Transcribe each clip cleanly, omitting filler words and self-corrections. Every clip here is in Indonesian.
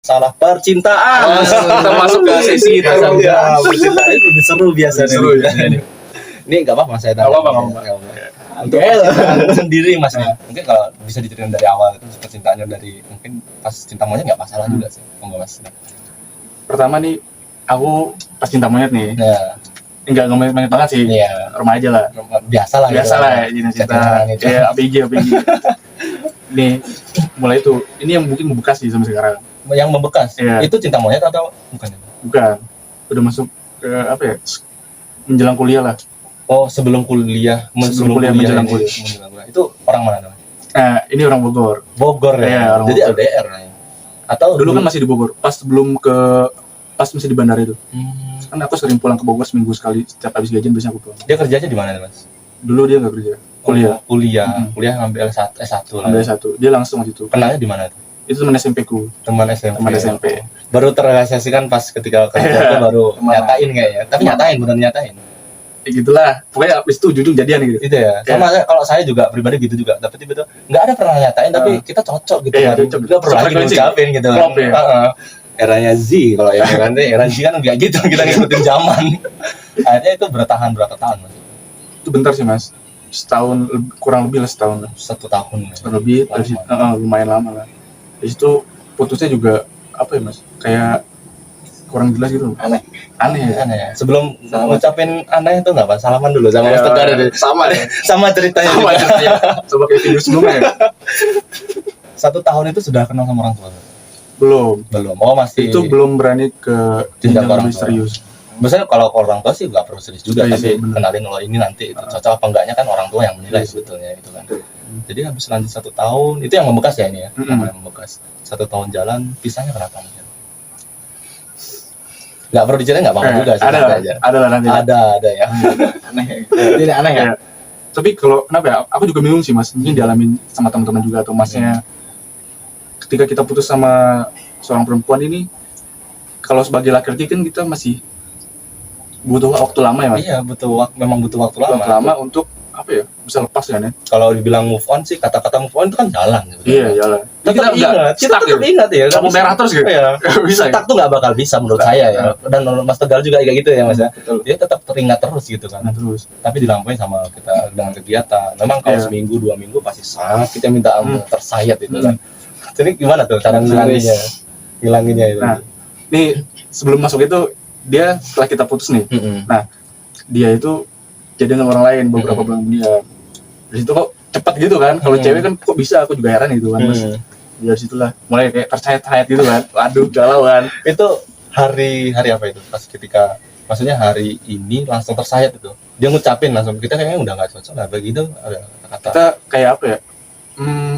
salah percintaan. Kita masuk ke sesi kita. Ya, percintaan itu lebih seru biasanya. Seru, ya. Ini nggak apa-apa saya tanya. Nggak apa-apa. Untuk percintaan sendiri mas, mungkin kalau bisa diceritain dari awal itu percintaannya dari mungkin pas cinta monyet nggak masalah juga sih, mas. Pertama nih, aku pas cinta monyet nih. Ya. Enggak monyet banget sih. Iya. Remaja lah. Biasa lah Ya cinta. Ya ABG. Nih, mulai itu. Ini yang mungkin membekas sih sampai sekarang. Yang membekas. Iya. Itu cinta monyet atau bukan? Bukan. Udah masuk ke apa ya? Menjelang kuliah lah. Oh, sebelum kuliah, menjelang kuliah. Itu orang mana namanya? Nah, ini orang Bogor. Bogor ya. Iya, orang Jadi Bogor. LDR nih. Atau Dulu kan masih di Bogor. Pas masih di bandara itu. Kan aku sering pulang ke Bogor seminggu sekali. Setiap habis gajian biasanya aku pulang. Dia kerjanya di mana, Mas? Dulu dia nggak kerja. Kuliah Ngambil S1 lah. Ambil S1. Dia langsung waktu itu. Kenalnya di mana? Itu teman SMP ku. Teman SMP. Teman SMP. Baru terrealisasikan pas ketika kerja itu baru nyatain kayaknya. Tapi benar nyatain. Ya gitulah. Pokoknya abis itu ujung jadian gitu. Itu ya. Sama kalau saya juga pribadi gitu juga. Tapi tiba-tiba nggak ada pernah nyatain tapi kita cocok gitu. Iya, kan. cocok. Juga perlu lagi ngucapin gitu. Klop ya. Eranya Z kalau yang nanti era Z kan nggak gitu, kita ngikutin zaman. Akhirnya itu bertahan berapa tahun mas? Itu bentar sih mas. Setahun, kurang lebih lah setahun. 1 tahun. Setahun lebih. Lumayan lama lah. Dari situ putusnya juga apa ya mas? Kayak kurang jelas gitu. Aneh ya. Sebelum ngucapin aneh itu nggak pak? Salaman dulu sama Mas Tegar. Sama deh. Sama ceritanya. Coba kayak video sebelumnya. 1 tahun itu sudah kenal sama orang tua? Belum. Oh masih. Itu belum berani ke jenjang lebih serius. Biasanya kalau orang tua sih nggak perlu serius juga, tapi bener. kenalin lo ini nanti itu cocok apa enggaknya kan orang tua yang menilai sebetulnya itu kan. Jadi habis lanjut 1 tahun itu yang membekas ya ini ya. Yang membekas 1 tahun jalan, pisahnya kenapa? Nggak perlu diceritain nggak apa-apa juga sih. Ada lah nanti. Ada ya. Aneh. Tidak aneh ya. Tapi kalau kenapa ya? Aku juga bingung sih mas. Mungkin dialamin sama teman-teman juga atau masnya. Ketika kita putus sama seorang perempuan ini, kalau sebagai laki-laki kan kita masih butuh waktu lama ya mas. Iya memang butuh waktu lama untuk apa ya? Bisa lepas kan ya. Kalau dibilang move on sih kata-kata move on itu kan jalan. Iya jalan. Kita tetap ingat ya. Kamu merah terus gitu. Iya. Bisa. Stuck tuh nggak bakal bisa menurut saya ya. Dan Mas Tegal juga kayak gitu ya mas ya. Dia tetap teringat terus gitu kan. Terus. Tapi dilampaui sama kita dengan kegiatan. Memang kalau seminggu 2 minggu pasti sakit kita minta ampun tersayat itu kan. Jadi gimana tuh cara ngilanginnya itu? Nah, nih sebelum masuk itu dia setelah kita putus nih. Nah, dia itu jadi dengan orang lain beberapa bulan kemudian. Dari situ kok cepat gitu kan? Kalau cewek kan kok bisa? Aku juga heran gitu kan mas. Dari situlah mulai kayak tersayat-sayat gitu kan. Waduh galau kan. Itu hari apa itu? Pas ketika maksudnya hari ini langsung tersayat itu. Dia ngucapin langsung kita kayaknya udah nggak cocok lah begitu ada kata-kata. Kita kayak apa ya?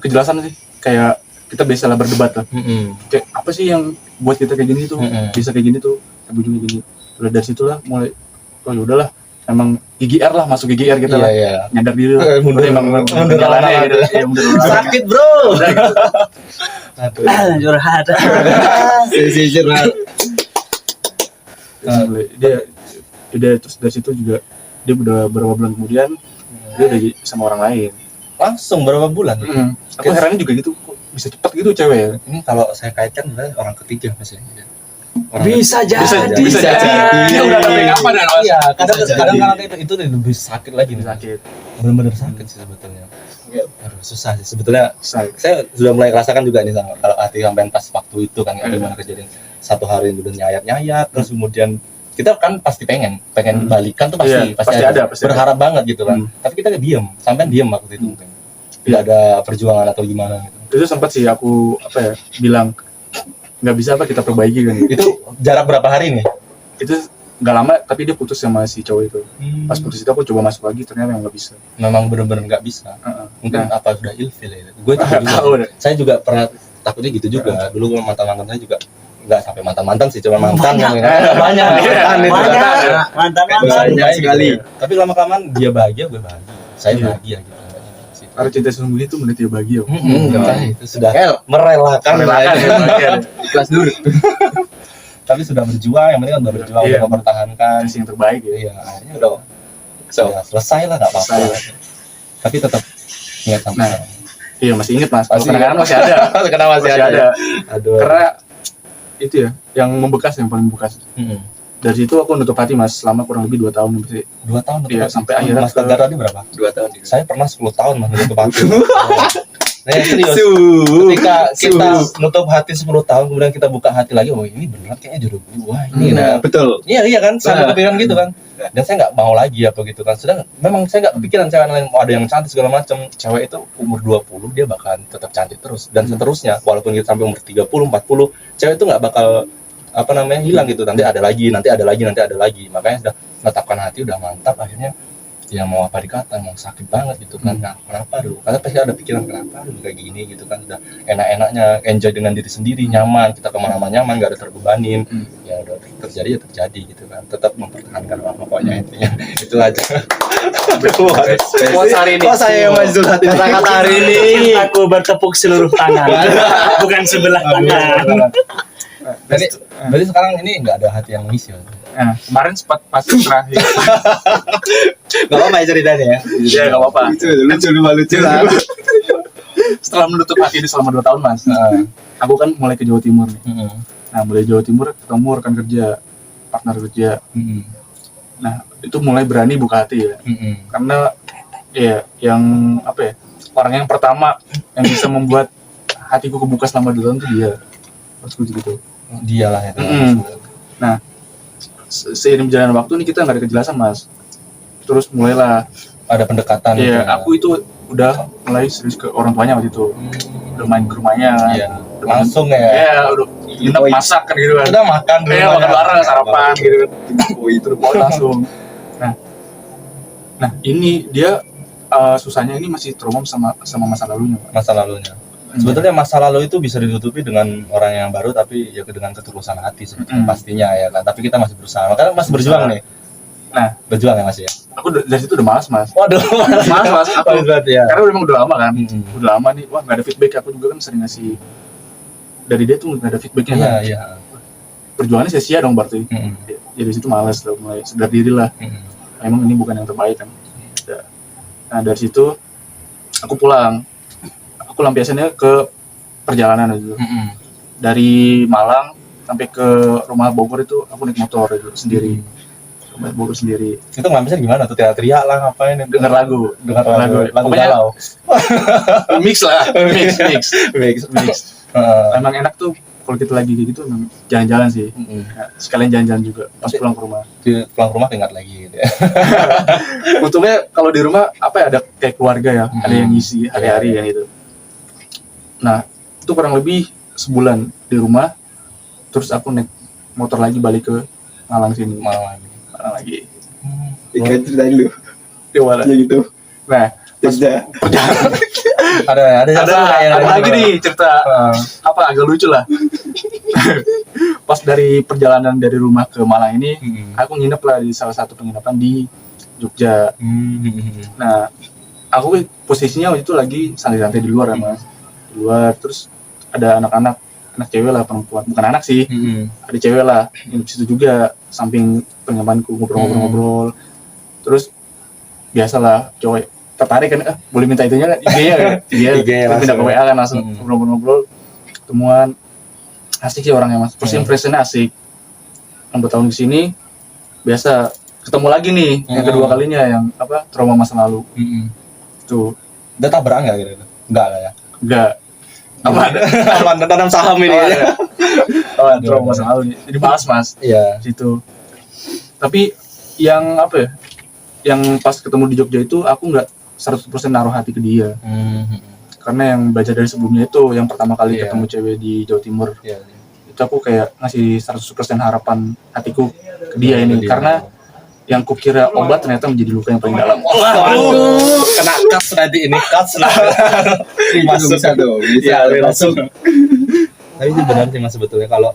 Kejelasan sih. Kayak kita biasalah berdebat lah. Kayak apa sih yang buat kita kayak gini tuh? Bisa kayak gini tuh. Ujungnya gini. Terus dari situlah mulai oh ya udahlah. Emang GGR lah, masuk GGR kita lah. Iya. Nyadar diri lah. Mundur jalannya gitu. Ya, mundur. Sakit bro. Curhat. Curhat. Dia terus dari situ juga dia udah beberapa bulan kemudian dia udah sama orang lain. Langsung berapa bulan? Aku herannya juga gitu, kok bisa cepat gitu cewek ya. Ini kalau saya kaitkan dengan orang ketiga maksudnya. Bisa jadi. Dia udah sampai kapan ya mas? Iya, kadang itu lebih sakit lagi nih. Sakit. Benar-benar sakit sih sebetulnya. Susah sih sebetulnya. Saya sudah mulai rasakan juga nih sama kalau hati sampai pas waktu itu kan gimana kejadian 1 hari udah nyayat terus kemudian kita kan pasti pengen balikan tuh pasti ada. Berharap banget gitu kan. Tapi kita sampai diam waktu itu mungkin. Tidak ada perjuangan atau gimana gitu. Itu sempat sih aku bilang nggak bisa kita perbaiki kan. Itu jarak berapa hari nih? Itu nggak lama tapi dia putus sama si cowok itu. Pas putus itu aku coba masuk lagi ternyata nggak bisa. Memang benar-benar nggak bisa. Mungkin apa sudah ilfil ya. Gue juga. Saya juga pernah takutnya gitu juga. Dulu mantan saya juga nggak sampai mantan sih, cuma mantan yang banyak sekali. Tapi lama-kelamaan dia bahagia, gue bahagia. Saya bahagia gitu. Karena cinta sesungguhnya itu menit dia bahagia. Itu sudah merelakan kelas dulu. Tapi sudah berjuang, yang penting kan udah berjuang untuk mempertahankan yang terbaik ya. Iya, akhirnya udah selesai lah, nggak apa-apa. Tapi tetap ingat sampai. Iya masih ingat mas. Masih masih ada. Kenapa masih ada? Aduh. Karena itu ya, yang membekas, yang paling membekas. Dari situ aku nutup hati mas selama kurang lebih 2 tahun berarti. 2 tahun Iya, sampai akhirnya Mas Tegar tadi berapa? 2 tahun. Saya pernah 10 tahun mas nutup hati. Nah, serius. Ketika kita nutup hati 10 tahun kemudian kita buka hati lagi, oh ini benar kayaknya jodoh gue. Wah, ini Betul. Iya kan, sampai kepikiran gitu kan. Dan saya nggak mau lagi apa gitu kan. Sedang memang saya nggak kepikiran cewek lain ada yang cantik segala macam. Cewek itu umur 20 dia bakalan tetap cantik terus dan seterusnya. Walaupun kita sampai umur 30, 40, cewek itu nggak bakal hilang gitu. Nanti ada lagi. Makanya sudah menetapkan hati udah mantap, akhirnya ya mau apa dikata, mau sakit banget gitu kan. Nah, kenapa dulu? Karena pasti ada pikiran kenapa dulu kayak gini gitu kan. Udah enak-enaknya enjoy dengan diri sendiri, nyaman, kita kemana-mana nyaman, gak ada terbebanin. Ya udah terjadi gitu kan. Tetap mempertahankan apa pokoknya intinya. Itu aja. Kuas hari ini. Kok saya yang maju hati Kata-kata hari ini Aku bertepuk seluruh tangan, bukan sebelah tangan. Berarti sekarang ini nggak ada hati yang ngisi ya? Nah, kemarin sempat pas terakhir. Gak apa-apa ya ceritanya ya? Iya, nggak apa-apa. lucu lah. Setelah menutup hati ini selama 2 tahun mas, aku kan mulai ke Jawa Timur nih. Nah, mulai Jawa Timur ketemu rekan kerja, partner kerja. Nah, itu mulai berani buka hati ya. Karena ya yang orang yang pertama yang bisa membuat hatiku kebuka selama 2 tahun itu dia. Maksudku gitu. Dialah ya. Nah, seiring berjalan waktu nih kita nggak ada kejelasan mas. Terus mulailah ada pendekatan. Iya, aku itu udah mulai serius ke orang tuanya waktu itu. Udah main ke rumahnya. Iya. Langsung ya. Iya, udah nginep masak kan gitu kan. Kita makan dulu. Iya, makan bareng sarapan gitu kan. Itu langsung. Nah, ini dia susahnya ini masih trauma sama masa lalunya, Pak. Masa lalunya. Sebetulnya masa lalu itu bisa ditutupi dengan orang yang baru, tapi ya dengan ketulusan hati sebetulnya pastinya ya kan. Tapi kita masih berusaha, karena masih berjuang nih. Nah, berjuang ya masih ya. Aku dari situ udah malas mas. Waduh, Mas. Aku ya. karena memang udah lama kan. Udah lama nih, wah nggak ada feedback. Aku juga kan sering ngasih dari dia tuh nggak ada feedbacknya. Iya, kan. iya. Perjuangannya sia-sia dong berarti. Ya dari situ malas lah, mulai sadar diri lah. Emang ini bukan yang terbaik kan. Nah dari situ aku pulang. Aku lampiasannya ke perjalanan itu. Dari Malang sampai ke rumah Bogor itu aku naik motor itu sendiri. Rumah Bogor sendiri. Itu ngambilnya gimana tuh? Teriak-teriak lah, ngapain? Dengar lagu. Lagu Pokoknya galau. mix lah, mix. Heeh. Emang enak tuh kalau kita lagi kayak gitu emang jalan-jalan sih. Nah, sekalian jalan-jalan juga pas pulang ke rumah. Pulang rumah ingat lagi gitu ya. Untungnya kalau di rumah ada kayak keluarga ya, ada yang ngisi hari-hari yang itu. Nah, itu kurang lebih sebulan di rumah. Terus aku naik motor lagi balik ke Malang sini. Malang lagi. Ikan ceritain lu. Gimana? Ya gitu. Nah, Jogja. ada lagi nih cerita agak lucu lah. Pas dari perjalanan dari rumah ke Malang ini, aku nginep lah di salah satu penginapan di Jogja. Nah, aku posisinya waktu itu lagi santai-santai di luar ya mas. Di luar terus ada anak cewek lah, perempuan, bukan anak sih, ada cewek lah yang di situ juga samping penginapanku, ngobrol-ngobrol. Terus biasalah cowok tertarik kan, boleh minta itunya IG-nya kan, pindah ke WA kan langsung ngobrol-ngobrol, ketemuan, asik sih orangnya mas. First impression-nya asik. 4 tahun di sini biasa ketemu lagi nih yang kedua kalinya yang trauma masa lalu. Tuh. Udah tabrakan nggak gitu? Enggak lah ya. Enggak. Aman tanam saham ini ya. Trauma masa lalu nih. Jadi bahas mas. Iya. Situ. Tapi yang yang pas ketemu di Jogja itu aku nggak 100% naruh hati ke dia. Karena yang belajar dari sebelumnya itu yang pertama kali ketemu cewek di Jawa Timur. Itu aku kayak ngasih 100% harapan hatiku ke dia ini. Karena yang kukira obat ternyata menjadi luka yang paling dalam. Waduh, kena cuts nanti ini cuts lah. Masuk bisa dong. Bisa langsung. Tapi itu benar sih mas sebetulnya, kalau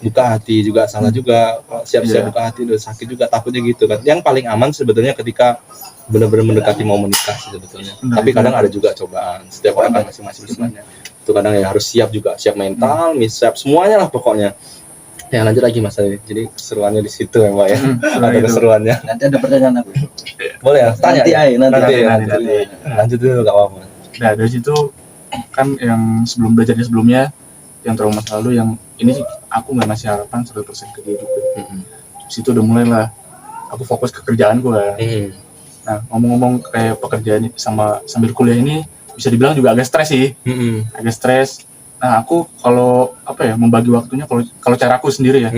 buka hati juga salah juga, siap-siap buka hati udah sakit juga, takutnya gitu kan. Yang paling aman sebetulnya ketika benar-benar mendekati mau menikah sih sebetulnya. Tapi kadang ada juga cobaan. Setiap orang kan masing-masing sebenarnya. Itu kadang ya harus siap juga, siap mental, siap semuanya lah pokoknya. Ya lanjut lagi mas, jadi keseruannya di situ ya mbak ya. Ada keseruannya. Nanti ada pertanyaan aku. Boleh ya? Tanya. Nanti. Lanjut dulu nggak apa-apa. Nah dari situ kan yang sebelumnya yang trauma masa lalu yang ini sih aku nggak ngasih harapan 100% ke dia juga. Situ udah mulai lah aku fokus ke kerjaanku lah. Nah, ngomong-ngomong kayak pekerjaan sama sambil kuliah ini bisa dibilang juga agak stres sih. Agak stres. Nah, aku kalau membagi waktunya kalau caraku sendiri ya.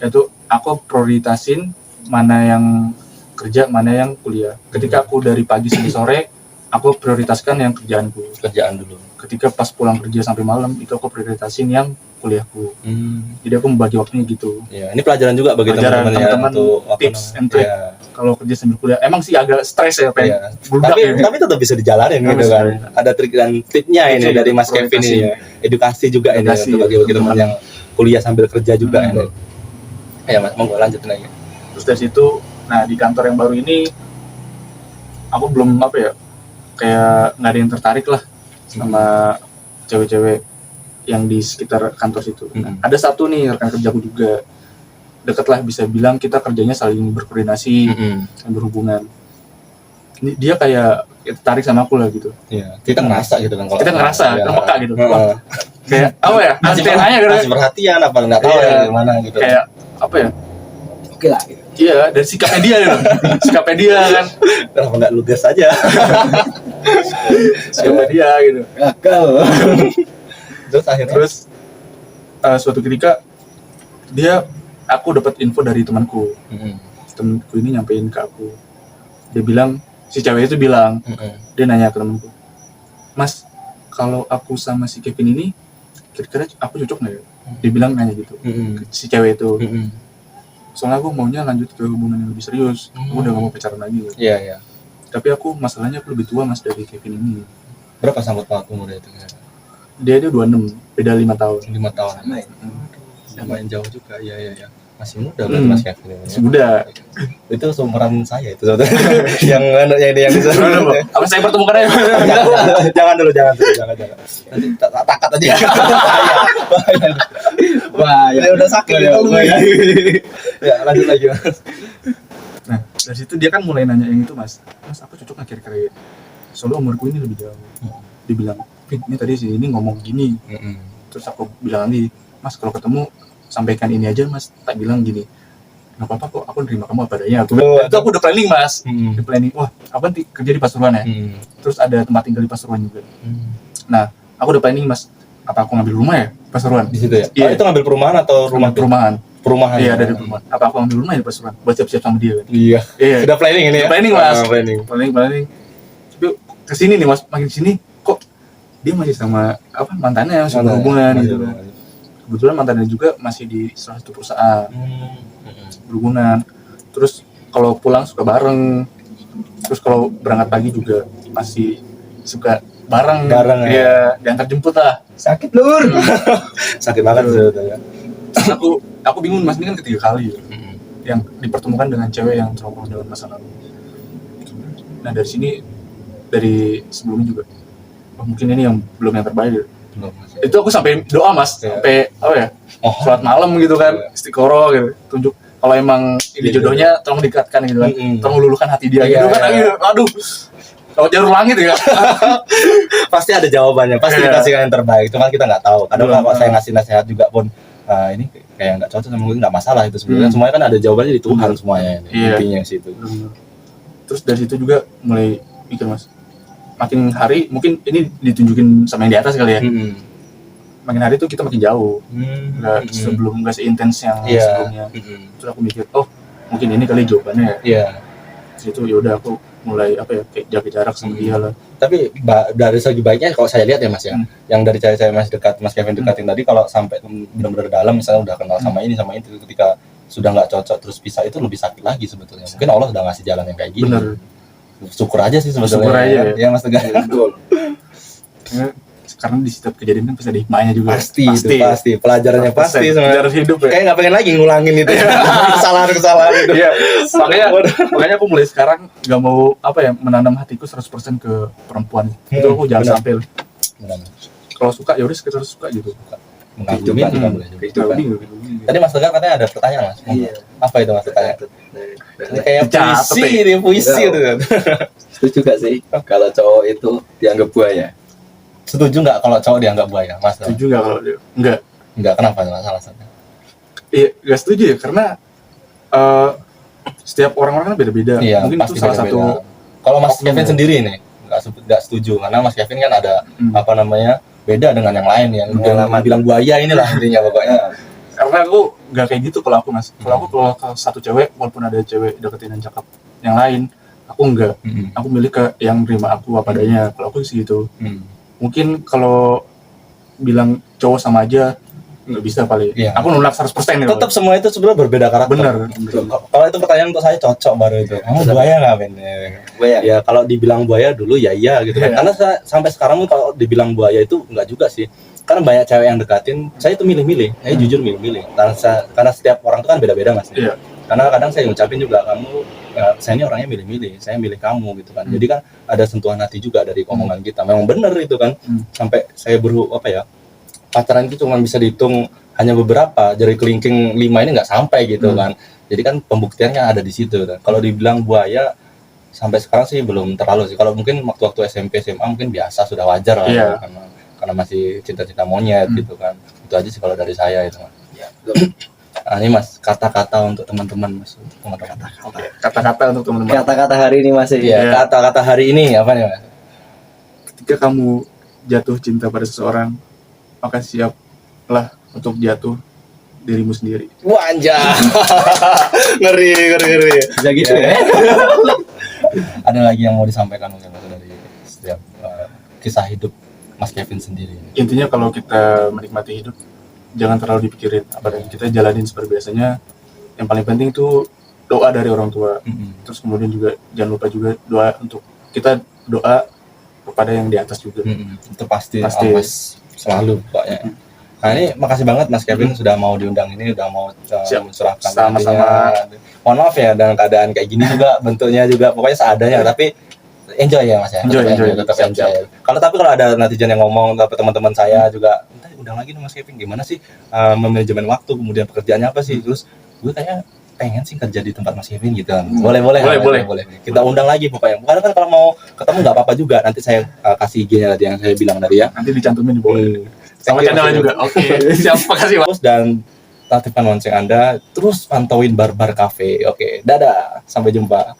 Yaitu aku prioritasin mana yang kerja, mana yang kuliah. Ketika aku dari pagi sampai sore, aku prioritaskan yang kerjaan dulu. Ketika pas pulang kerja sampai malam, itu aku prioritasin yang kuliahku. Jadi aku membagi waktunya gitu. Ya, ini pelajaran juga bagi teman-teman untuk tips and trick. Kalau kerja sambil kuliah, emang sih agak stres ya, tapi tetap bisa dijalanin gitu kan. Ada trik dan tipnya ini dari Mas Kevin ini ya. Edukasi juga ini untuk bagi teman yang kuliah sambil kerja juga ini. Ya Mas, monggo lanjutin lagi. Terus dari situ, nah di kantor yang baru ini, aku belum kayak nggak ada yang tertarik lah sama cewek-cewek yang di sekitar kantor situ. Ada satu nih rekan kerjaku juga deket lah, bisa bilang kita kerjanya saling berkoordinasi, saling berhubungan. Dia kayak tertarik sama aku lah gitu. Iya, kita ngerasa gitu kan. Kita ngerasa, terpeka gitu. Kayak apa ya? Antenanya gitu. Kasih perhatian apa nggak tahu gimana gitu. Kayak apa ya? Oke lah gitu. Iya, dari sikapnya dia gitu. Sikapnya dia kan. Kenapa nggak lugas aja? Sikapnya dia gitu. Gagal. Terus akhirnya suatu ketika aku dapat info dari temanku. Temanku ini nyampein ke aku. Dia bilang, si cewek itu bilang, dia nanya ke temanku, Mas, kalau aku sama si Kevin ini, kira-kira aku cocok nggak ya? Dia bilang nanya gitu, si cewek itu. Soalnya aku maunya lanjut ke hubungan yang lebih serius. Aku udah gak mau pacaran lagi. Iya. Tapi masalahnya aku lebih tua Mas dari Kevin ini. Berapa sangkut pautmu muda itu? Dia 26, beda 5 tahun. 5 tahun. Lumayan jauh juga. Iya. Masih muda berarti Mas Kevin ini. Masih muda. Itu seumuran saya itu sebetulnya. yang di sana. Apa saya pertemukan aja? Jangan dulu. Nanti takat aja. Wah, ya udah sakit itu. Ya, lanjut lagi Mas. Nah, dari situ dia kan mulai nanya yang itu, Mas aku cocok nggak kira-kira ya? Soalnya umurku ini lebih jauh. Dia bilang, ini tadi si ini ngomong gini. Terus aku bilang lagi, Mas kalau ketemu sampaikan ini aja Mas, tak bilang gini, nggak apa-apa kok, aku nerima kamu apa adanya. Itu aku udah planning Mas, udah planning. Wah, aku kan kerja di Pasuruan ya. Terus ada tempat tinggal di Pasuruan juga. Nah, aku udah planning Mas, apa aku ngambil rumah ya Pasuruan? Di situ ya? Iya. Itu ngambil perumahan atau perumahan? Perumahan. Iya, dari perumahan. Apa aku ngambil rumah ya Pasuruan? Buat siap-siap sama dia kan? Iya. Sudah planning ini ya? Planning Mas. Planning. Tapi kesini nih Mas, makin sini kok dia masih sama mantannya masih berhubungan gitu kan. Kebetulan mantannya juga masih di salah satu perusahaan berhubungan. Terus kalau pulang suka bareng. Terus kalau berangkat pagi juga masih suka bareng ya, diantar jemput lah. Sakit lur. Sakit banget sebetulnya. Aku bingung Mas, ini kan ketiga kali yang dipertemukan dengan cewek yang trauma dengan masa lalu. Nah dari sebelumnya juga mungkin ini yang belum yang terbaik. Itu aku sampai doa Mas, sampai sholat malam gitu kan, istiqoroh gitu, tunjuk kalau emang ini jodohnya tolong dikatkan gitu kan, tolong luluhkan hati dia gitu kan. Aduh, kalau jalur langit ya pasti ada jawabannya, pasti dikasihkan yang terbaik, cuma kita nggak tahu. Kadang kalau saya ngasih nasihat juga pun ini kayak nggak cocok, mungkin nggak masalah itu sebenarnya. Semuanya kan ada jawabannya di Tuhan semuanya ini. Intinya situ. Terus dari situ juga mulai mikir Mas, makin hari mungkin ini ditunjukin sama yang di atas kali ya. Makin hari tuh kita makin jauh. Nggak seintens yang sebelumnya. Terus aku mikir, mungkin ini kali jawabannya ya. Terus itu yaudah aku mulai kayak jaga jarak sama dia lah. Tapi dari segi baiknya kalau saya lihat ya Mas ya, yang dari saya masih dekat Mas Kevin dekatin tadi, kalau sampai benar-benar dalam misalnya udah kenal sama ini sama itu, ketika sudah nggak cocok terus pisah itu lebih sakit lagi sebetulnya. Mungkin Allah udah ngasih jalan yang kayak gini. Bener. Syukur aja sih sebetulnya. Syukur aja ya Mas Tegar. Betul. Karena di setiap kejadian kan pasti ada hikmahnya juga. Pasti. Pelajarannya pasti sebenarnya. Pelajaran hidup ya. Kayak nggak pengen lagi ngulangin itu. Kesalahan itu. Iya. Makanya aku mulai sekarang nggak mau menanam hatiku 100% ke perempuan. Itu aku jangan sampai. Kalau suka ya udah sekitar suka gitu. Mengagumi juga boleh. Tadi Mas Tegar katanya ada pertanyaan Mas. Iya. Apa itu Mas pertanyaan? Ini kayak puisi itu kan. Setuju gak sih kalau cowok itu dianggap buaya? Setuju nggak kalau cowok dianggap buaya, Mas? Setuju nggak kalau dia? Enggak. Enggak, kenapa alasannya? Iya, gak setuju ya karena setiap orang-orang kan beda-beda. Iya, Mungkin itu pasti salah beda-beda. satu. Kalau Mas oknum Kevin ya. sendiri nih nggak setuju karena Mas Kevin kan ada Hmm. apa namanya beda dengan yang lain yang bilang buaya inilah intinya pokoknya. Karena aku gak kayak gitu kalau aku Mas. Kalau aku kalau ke satu cewek walaupun ada cewek deketin yang cakep yang lain, aku enggak. Aku milih ke yang nerima aku apa adanya. Kalau aku sih gitu. Mungkin kalau bilang cowok sama aja nggak bisa paling. Iya. Aku nolak 100% ya. Tetap semua itu sebenarnya berbeda karakter. Benar. Kalau itu pertanyaan untuk saya cocok baru itu. Kamu buaya nggak Ben? Buaya. Ya kalau dibilang buaya dulu ya iya gitu kan. Iya. Karena sampai sekarang pun kalau dibilang buaya itu nggak juga sih. Karena banyak cewek yang dekatin, saya itu milih-milih. Saya jujur milih-milih. Karena setiap orang itu kan beda-beda Mas. Iya. Karena kadang saya ngucapin juga kamu, saya ini orangnya milih-milih. Saya milih kamu gitu kan. Jadi kan ada sentuhan hati juga dari omongan kita. Memang benar itu kan. Sampai saya pacaran itu cuma bisa dihitung hanya beberapa, jari kelingking 5 ini nggak sampai gitu kan. Jadi kan pembuktiannya ada di situ kan. Kalau dibilang buaya sampai sekarang sih belum terlalu sih. Kalau mungkin waktu SMP SMA mungkin biasa, sudah wajar lah. Iya. Karena masih cinta-cinta monyet gitu kan. Itu aja sih kalau dari saya itu Mas. Ya, betul. Nah, ini Mas, kata-kata untuk teman-teman Mas. Oke. Kata-kata untuk teman-teman. Kata-kata hari ini masih. Iya, kata-kata hari ini apa nih Mas? Ketika kamu jatuh cinta pada seseorang, maka siaplah untuk jatuh dirimu sendiri. Wah, anjay. ngeri. Bisa gitu ya. Ada lagi yang mau disampaikan mungkin Mas, dari setiap kisah hidup Mas Kevin sendiri? Intinya kalau kita menikmati hidup, jangan terlalu dipikirin apa yang kita jalanin seperti biasanya. Yang paling penting itu doa dari orang tua. Terus kemudian juga jangan lupa juga doa untuk kita doa kepada yang di atas juga. Itu pasti. Always, selalu pokoknya. Nah ini makasih banget Mas Kevin sudah mau diundang ini, udah mau mencurahkan Sama-sama. hatinya. Mohon maaf ya dalam keadaan kayak gini juga bentuknya juga pokoknya seadanya, tapi enjoy ya Mas ya. Tetap enjoy. Kalau ada netizen yang ngomong, tapi teman-teman saya juga, "Entah undang lagi nih Mas Kevin, gimana sih manajemen waktu, kemudian pekerjaannya apa sih?" Terus gue kayak pengen sih kerja di tempat Mas Kevin gitu kan. Boleh. Kita undang lagi pokoknya. Karena kan kalau mau ketemu nggak apa-apa juga. Nanti saya kasih IG-nya tadi yang saya bilang tadi ya. Nanti dicantumin di bawah. Sama Thank you, channelnya Mas. juga. Oke. Siap, makasih Pak. Terus dan aktifkan lonceng Anda, terus pantauin Barbar Cafe. Oke, dadah, sampai jumpa.